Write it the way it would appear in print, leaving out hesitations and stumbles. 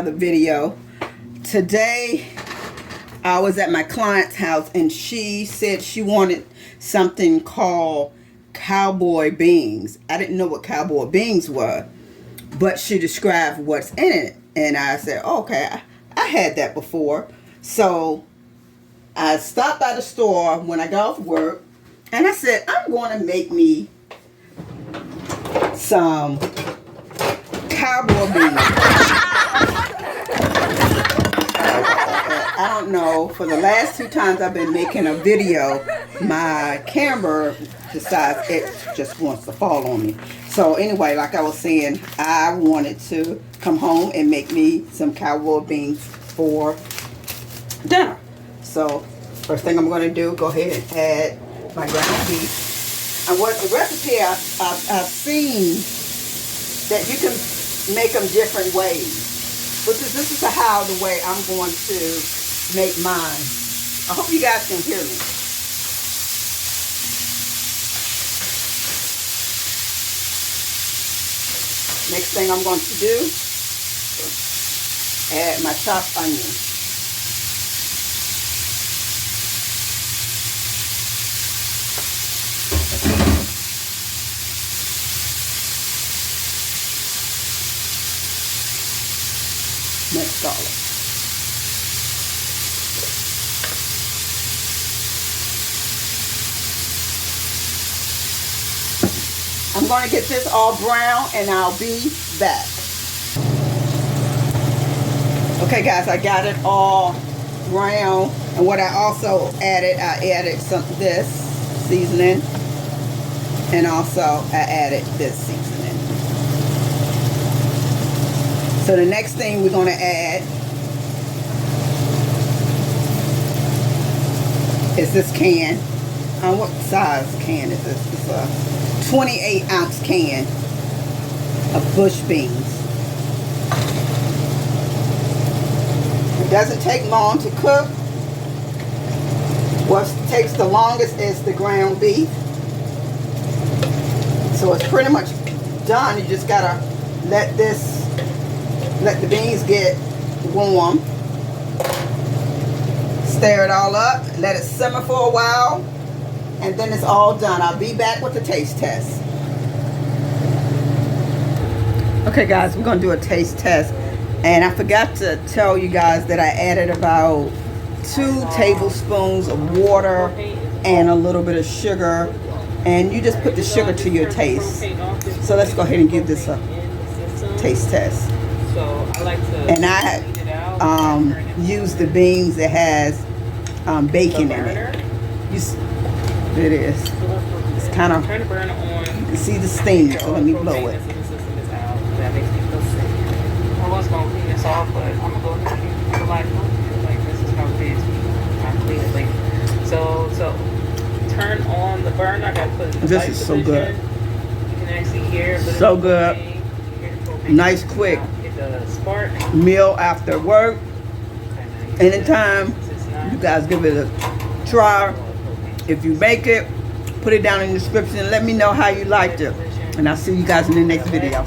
another video. Today I was at my client's house and she said she wanted something called Cowboy beans. I didn't know what Cowboy beans were, but she described what's in it, and I said, okay, I had that before. So I stopped by the store when I got off work and I said, I'm going to make me some Cowboy beans. I don't know, for the last 2 times I've been making a video, my camera decides it just wants to fall on me. So anyway, like I was saying, I wanted to come home and make me some Cowboy beans for dinner. So first thing I'm going to do, go ahead and add my ground beef. And what the recipe I've seen that you can make them different ways. But this is how the way I'm going to make mine. I hope you guys can hear me. Next thing I'm going to do, add my chopped onion. Next garlic. I'm going to get this all brown and I'll be back. Okay guys, I got it all brown, and what I also added, I added some this seasoning, and also I added this seasoning. So the next thing we're going to add is this can. What size can is this? It's a 28-ounce can of bush beans. It doesn't take long to cook. What takes the longest is the ground beef. So it's pretty much done. You just gotta let the beans get warm. Stir it all up, let it simmer for a while, and then it's all done. I'll be back with the taste test. Okay guys, we're gonna do a taste test, and I forgot to tell you guys that I added about 2 tablespoons of water and a little bit of sugar, and you just put the sugar to your taste. So let's go ahead and give this a taste test. And I use the beans that has bacon in it. It is. It's kind of, you can see the steam, so let me blow it. That makes me feel sick. I was going to clean this off, but I'm going to go ahead and keep it like this is how it is. I clean it later. So turn on the burner. I got to put it in the This is so good. You can actually hear it. So good. Nice quick meal after work. Anytime, you guys give it a try. If you make it, put it down in the description and let me know how you liked it. And I'll see you guys in the next video.